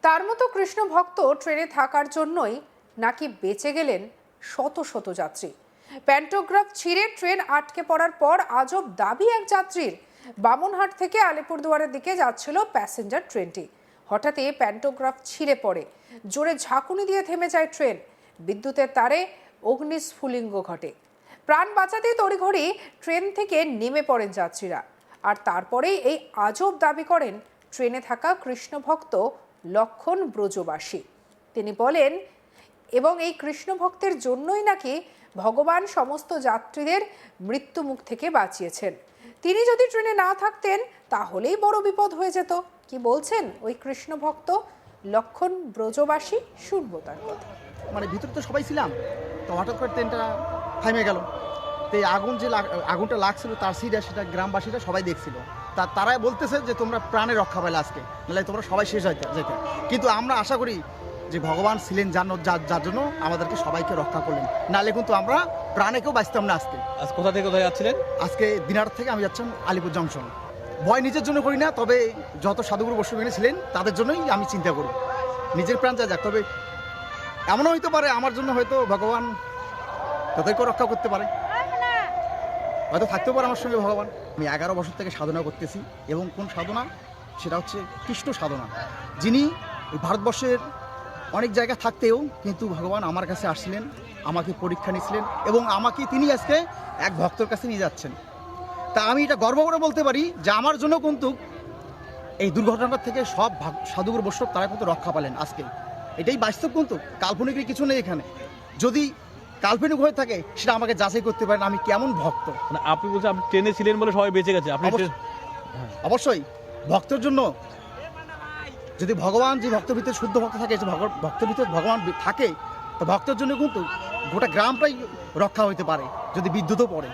তার মতো কৃষ্ণ ভক্ত ট্রেনে থাকার জন্যই নাকি বেঁচে গেলেন শত শত যাত্রী। প্যান্টোগ্রাফ ছিঁড়ে ট্রেন আটকে পড়ার পর আজব দাবি এক যাত্রীর। বামনহাট থেকে আলিপুরদুয়ারের দিকে যাচ্ছিল প্যাসেঞ্জার ট্রেনটি। হঠাৎই প্যান্টোগ্রাফ ছিঁড়ে পড়ে, জোরে ঝাঁকুনি দিয়ে থেমে যায় ট্রেন। বিদ্যুতের তারে অগ্নিস্ফুলিঙ্গ ঘটে। প্রাণ বাঁচাতে তড়িঘড়ি ট্রেন থেকে নেমে পড়েন যাত্রীরা। আর তারপরেই এই আজব দাবি করেন ট্রেনে থাকা কৃষ্ণ ভক্ত লক্ষণ ব্রজবাসী। তিনি বলেন, এবং এই কৃষ্ণ ভক্তের জন্যই নাকি ভগবান সমস্ত যাত্রীদের মৃত্যু মুখ থেকে বাঁচিয়েছেন। তিনি যদি ট্রেনে না থাকতেন তাহলেই বড় বিপদ হয়ে যেত। কি বলছেন ওই কৃষ্ণ ভক্ত লক্ষণ ব্রজবাসী, শুনবো তার কথা। মানে ভিতরে তো সবাই ছিলাম, তো হঠাৎ করে ট্রেনটা থামে গেল। তো এই আগুনটা লাগছিল তার সিটে, সেটা গ্রামবাসীরা সবাই দেখছিল। তারাই বলতেছে যে তোমরা প্রাণে রক্ষা পেলে আজকে, নাহলে তোমরা সবাই শেষ হইতে যেতে। কিন্তু আমরা আশা করি যে ভগবান ছিলেন যার জন্য আমাদেরকে সবাইকে রক্ষা করলেন, নাহলে কিন্তু আমরা প্রাণে কেউ বাঁচতাম না। আজ কোথা থেকে কোথায় যাচ্ছিলেন? আজকে দিনার থেকে আমি যাচ্ছিলাম আলিপুর জংশন। ভয় নিজের জন্য করি না, তবে যত সাধুগুরু বৈষ্ণব ছিলেন তাদের জন্যই আমি চিন্তা করি। নিজের প্রাণ যা যাক, তবে এমনও হইতে পারে আমার জন্য হয়তো ভগবান তাদেরকেও রক্ষা করতে পারে, হয়তো থাকতেও পারে আমার সঙ্গে ভগবান। আমি 11 বছর থেকে সাধনা করতেছি, এবং কোন সাধনা? সেটা হচ্ছে কৃষ্ণ সাধনা। যিনি এই ভারতবর্ষের অনেক জায়গা থাকতেও কিন্তু ভগবান আমার কাছে আসছিলেন, আমাকে পরীক্ষা নিয়েছিলেন, এবং আমাকে তিনি আজকে এক ভক্তর কাছে নিয়ে যাচ্ছেন। তা আমি এটা গর্ব করে বলতে পারি যে আমার জন্য কিন্তু এই দুর্ঘটনাটা থেকে সব সাধুগুরু বৈষ্ণব তারা কিন্তু রক্ষা পেলেন আজকে। এটাই বাস্তব, কিন্তু কাল্পনিকের কিছু নেই এখানে। যদি কাল্পনিক হয়ে থাকে সেটা আমাকে যাচাই করতে পারেন আমি কেমন ভক্ত। মানে আপনি বলছেন আপনি ট্রেনে ছিলেন বলে সবাই বেঁচে গেছে? আপনি অবশ্যই ভক্তের জন্য, যদি ভগবান যে ভক্তের ভিতরে শুদ্ধ ভক্ত থাকে, যে ভক্তের ভিতরে ভগবান থাকে, তো ভক্তের জন্য কিন্তু গোটা গ্রামটাই রক্ষা হইতে পারে যদি বিদ্যুৎও পড়ে।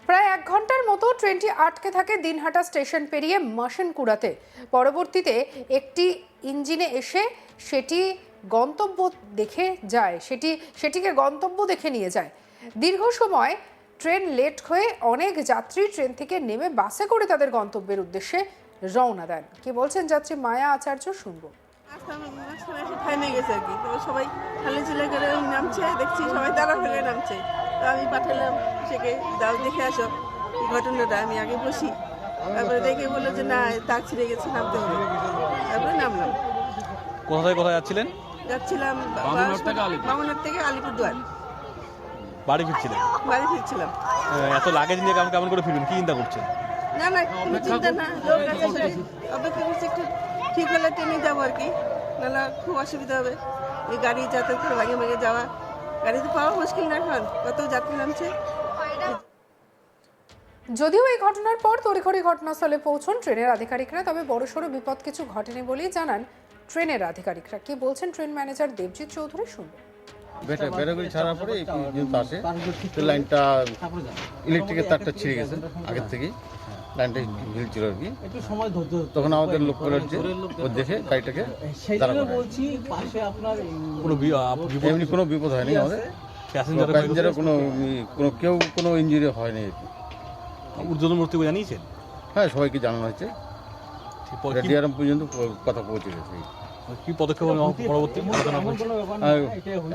প্রায় 1 ঘন্টার মতো ট্রেনটি আটকে থাকে দিনহাটা স্টেশন পেরিয়ে মাসেনকুড়াতে। পরবর্তীতে একটি ইঞ্জিনে এসে সেটি সেটিকে গন্তব্য দেখে নিয়ে যায়। দীর্ঘ সময় ট্রেন লেট হয়ে অনেক যাত্রী ট্রেন থেকে নেমে বাসে করে তাদের গন্তব্যের উদ্দেশ্যে রওনা দেন। কি বলছেন যাত্রী মায়া আচার্য, শুনবো। থামে গেছে আর কি, সবাই খালি চিলে করে নামছে, দেখছি সবাই তারা হয়ে নামছে। তো আমি পাঠালাম সেকে, যাও দেখে আসো এই ঘটনাটা। আমি আগে বসি, তারপরে দেখে বললো যে না, তাক ছিঁড়ে গেছে, নামতে হবে। তারপরে নামলাম। কোথায় কোথায় যাচ্ছিলেন? যাচ্ছিলাম বামনহাট থেকে আলিপুরদুয়ার। বাড়ি ফিরছিলেন? বাড়ি ফিরছিলাম। এত লাগেজ নিয়ে কেমন করে ফিরবেন, কি চিন্তা করছেন? না না, কোনো চিন্তা না, লোক আছে, অপেক্ষা করছি একটু ঠিক হলে ট্রেনে যাবো আর কি, নাহলে খুব অসুবিধা হবে। এই গাড়ি যাতায়াত করে ভাগে ভাগে যাওয়া, গাড়িতে পাওয়া মুশকিল না, এখন কত যাত্রী নামছে। যদিও এই ঘটনার পর তড়িঘড়ি ঘটনাস্থলে পৌঁছন ট্রেনের আধিকারিকরা, তবে বড়সড় বিপদ কিছু ঘটেনি বলেই জানান ট্রেনের আধিকারিকরা। কি বলছেন ট্রেন ম্যানেজার দেবজিৎ চৌধুরী, শুনবো। বেটাগুড়ি ছাড়ার পরে এই আসে, লাইনটা ইলেকট্রিকের তারটা ছিঁড়ে গেছে আগের থেকেই, লাইনটা ঝুলছিল আর কি। তখন আমাদের লোক যে ও দেখে গাড়িটাকে এমনি কোনো বিপদ হয়নি আমাদের, প্যাসেঞ্জারের কোনো ইঞ্জুরি হয়নি আর কি। ঊর্ধ্বতন কর্তৃপক্ষ জানিয়েছেন? হ্যাঁ, সবাইকে জানানো হয়েছে, ডিআরএম পর্যন্ত কথা পৌঁছে গেছে। কি পদক্ষেপ পরবর্তী?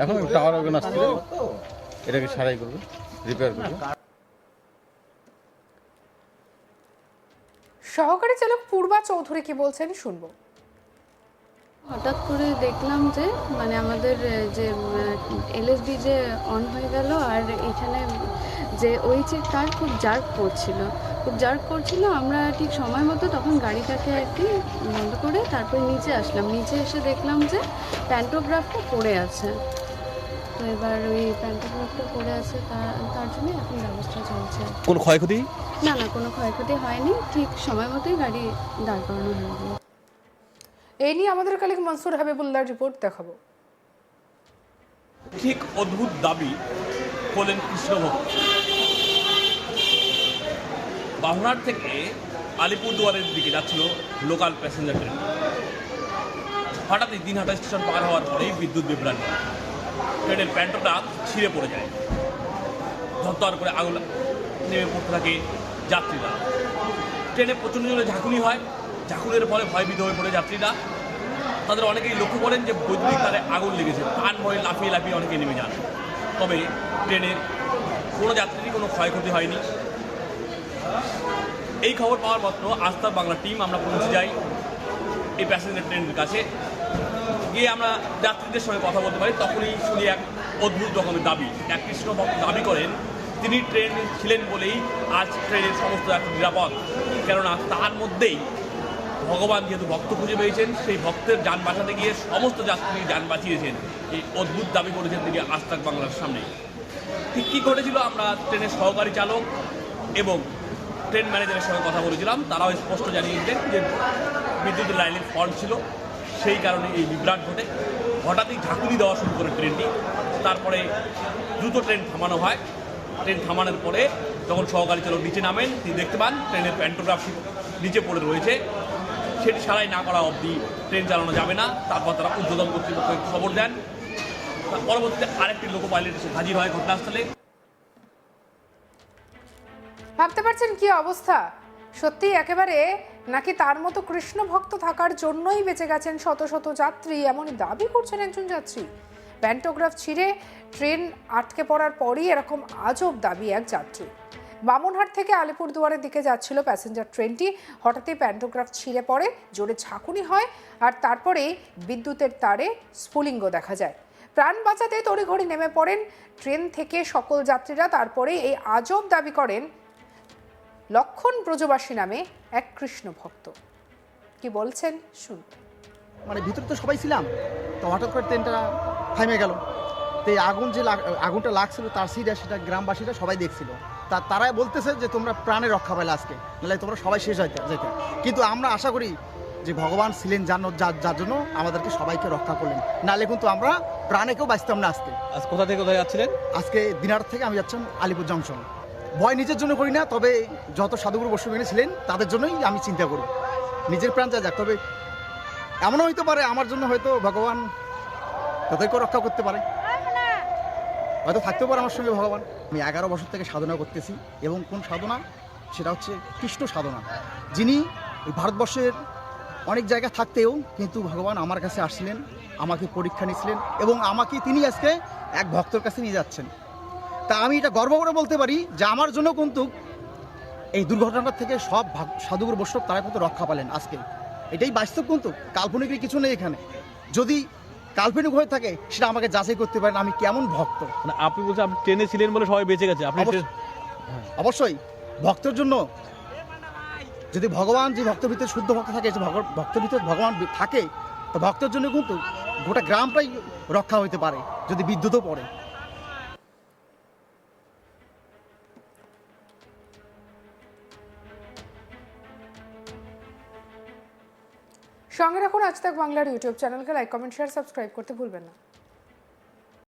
এখন টাওয়ার ওখানে আসছে, এটাকে সারাই করবে, রিপেয়ার করবে। সহকারী চালক পূর্বা চৌধুরী কি বলছেন, শুনবো। হঠাৎ করে দেখলাম যে মানে আমাদের যে এলএসডি যে অন হয়ে গেল, আর এখানে যে ওই যে কার খুব জার্ক করছিল। আমরা ঠিক সময় মতো তখন গাড়িটাকে আর কি বন্ধ করে তারপরে নিচে আসলাম। নিচে এসে দেখলাম যে প্যান্টোগ্রাফটা পড়ে আছে। তো এবার ওই প্যান্টোগ্রাফটা পড়ে আছে, তার জন্য এখন ব্যবস্থা চলছে। কোনো ক্ষয়ক্ষতি? না, কোনো ক্ষয়ক্ষতি হয়নি, ঠিক সময় মতোই গাড়ি দাঁড় করানো হয়ে গেল। এই নিয়ে আমাদের কালিক মনসুর হাবিবুল্লাহর রিপোর্ট দেখাবো। ঠিক অদ্ভুত দাবি করলেন কৃষ্ণভক্ত। বামনহাট থেকে আলিপুরদুয়ারের দিকে যাচ্ছিল লোকাল প্যাসেঞ্জার ট্রেন। হঠাৎই দিনহাটা স্টেশন পার হওয়ার পরেই বিদ্যুৎ বিভ্রান্তি, ট্রেনের প্যান্টোটা ছিঁড়ে পড়ে যায়। ধর করে আগুন নেমে পড়তে থাকে যাত্রীরা। ট্রেনে প্রচণ্ড জোরে ঝাঁকুনি হয়, ঝাঁকুরের ফলে ভয়ভীত হয়ে পড়ে যাত্রীরা। তাদের অনেকেই লক্ষ্য করেন যে বৈদ্যুতিক তারে আগুন লেগেছে, প্রাণ ভয়ে লাফিয়ে লাফিয়ে অনেকে নেমে যান। তবে ট্রেনের কোনো যাত্রীরই কোনো ক্ষয়ক্ষতি হয়নি। এই খবর পাওয়ার মাত্র আজ তাক বাংলা টিম আমরা পৌঁছে যাই এই প্যাসেঞ্জার ট্রেনের কাছে। গিয়ে আমরা যাত্রীদের সঙ্গে কথা বলতে পারি, তখনই শুনি এক অদ্ভুত রকমের দাবি। এক কৃষ্ণ ভক্ত দাবি করেন তিনি ট্রেন ছিলেন বলেই আজ ট্রেনের সমস্ত যাত্রী নিরাপদ, কেননা তার মধ্যেই ভগবান যেহেতু ভক্ত খুঁজে পেয়েছেন, সেই ভক্তের যান বাঁচাতে গিয়ে সমস্ত যাত্রী যান বাঁচিয়েছেন। এই অদ্ভুত দাবি করেছেন তিনি আজ তাক বাংলার সামনে। ঠিক কী ঘটেছিল আমরা ট্রেনের সহকারী চালক এবং ট্রেন ম্যানেজারের সঙ্গে কথা বলেছিলাম। তারাও স্পষ্ট জানিয়েছেন যে বিদ্যুতের লাইনের ফল্ট ছিল, সেই কারণে এই বিভ্রাট ঘটে। হঠাৎই ঝাঁকুনি দেওয়া শুরু করে ট্রেনটি। তারপরে দ্রুত ট্রেন থামানো হয়। ট্রেন থামানোর পরে যখন সহকারী চালক নিচে নামেন, তিনি দেখতে পান ট্রেনের প্যান্টোগ্রাফ নিচে পড়ে রয়েছে। সেটি সারাই না করা অবধি ট্রেন চালানো যাবে না। তারপর তারা ঊর্ধ্বতন কর্তৃপক্ষকে খবর দেন। পরবর্তীতে আরেকটি লোকো পাইলট এসে হাজির হয় ঘটনাস্থলে। ভাবতে পারছেন কি অবস্থা? সত্যি একেবারে নাকি তার মতো কৃষ্ণ ভক্ত থাকার জন্যই বেঁচে গেছেন শত শত যাত্রী, এমনই দাবি করছেন একজন যাত্রী। প্যান্টোগ্রাফ ছিঁড়ে ট্রেন আটকে পড়ার পরই এরকম আজব দাবি এক যাত্রী। বামনহাট থেকে আলিপুরদুয়ারের দিকে যাচ্ছিল প্যাসেঞ্জার ট্রেনটি। হঠাৎই প্যান্টোগ্রাফ ছিঁড়ে পড়ে, জোরে ঝাঁকুনি হয়, আর তারপরে বিদ্যুতের তারে স্ফুলিঙ্গ দেখা যায়। প্রাণ বাঁচাতে তড়িঘড়ি নেমে পড়েন ট্রেন থেকে সকল যাত্রীরা। তারপরে এই আজব দাবি করেন লক্ষণ ব্রজবাসী নামে এক কৃষ্ণ ভক্ত। কি বলছেন শুনুন। মানে ভিতরে তো সবাই ছিলাম, তো হঠাৎ করে ট্রেনটা থামে গেল। তো এই আগুনটা লাগছিল তার সিটে, সেটা গ্রামবাসীরা সবাই দেখছিল। তারাই বলতেছে যে তোমরা প্রাণে রক্ষা পাইলে আজকে, নাহলে তোমরা সবাই শেষ যেতে। কিন্তু আমরা আশা করি যে ভগবান ছিলেন যার জন্য আমাদেরকে সবাইকে রক্ষা করলেন, নাহলে কিন্তু আমরা প্রাণে কেউ বাঁচতাম না আজকে। আজ কোথা থেকে কোথায় যাচ্ছিলেন? আজকে দিনহাটা থেকে আমি যাচ্ছিলাম আলিপুর জংশন। ভয় নিজের জন্য করি না, তবে যত সাধুগুরু বৈষ্ণব ছিলেন তাদের জন্যই আমি চিন্তা করি। নিজের প্রাণ যাক, তবে এমনও হইতে পারে আমার জন্য হয়তো ভগবান তাদেরকেও রক্ষা করতে পারে, হয়তো থাকতেও পারে আমার সঙ্গে ভগবান। আমি 11 বছর থেকে সাধনা করতেছি, এবং কোন সাধনা? সেটা হচ্ছে কৃষ্ণ সাধনা। যিনি ভারতবর্ষের অনেক জায়গায় থাকতেও কিন্তু ভগবান আমার কাছে আসছিলেন, আমাকে পরীক্ষা নিয়েছিলেন, এবং আমাকে তিনি আজকে এক ভক্তর কাছে নিয়ে যাচ্ছেন। তা আমি এটা গর্ব করে বলতে পারি যে আমার জন্য কিন্তু এই দুর্ঘটনাটা থেকে সব সাধুগুরু বৈষ্ণব তারা কিন্তু রক্ষা পেলেন আজকে। এটাই বাস্তব, কিন্তু কাল্পনিকের কিছু নেই এখানে। যদি কাল্পনিক হয়ে থাকে সেটা আমাকে যাচাই করতে পারেন আমি কেমন ভক্ত। মানে আপনি বলছেন আপনি ট্রেনে ছিলেন বলে সবাই বেঁচে গেছে? আপনি অবশ্যই ভক্তের জন্য, যদি ভগবান যে ভক্তের ভিতরে শুদ্ধ ভক্ত থাকে, যে ভক্তের ভিতরে ভগবান থাকে, তো ভক্তের জন্য কিন্তু গোটা গ্রামটাই রক্ষা হইতে পারে যদি বিদ্যুৎও পড়ে। সঙ্গে রাখুন আজ তাক বাংলার ইউটিউব চ্যানেলকে। লাইক, কমেন্ট, শেয়ার, সাবস্ক্রাইব করতে ভুলবেন না।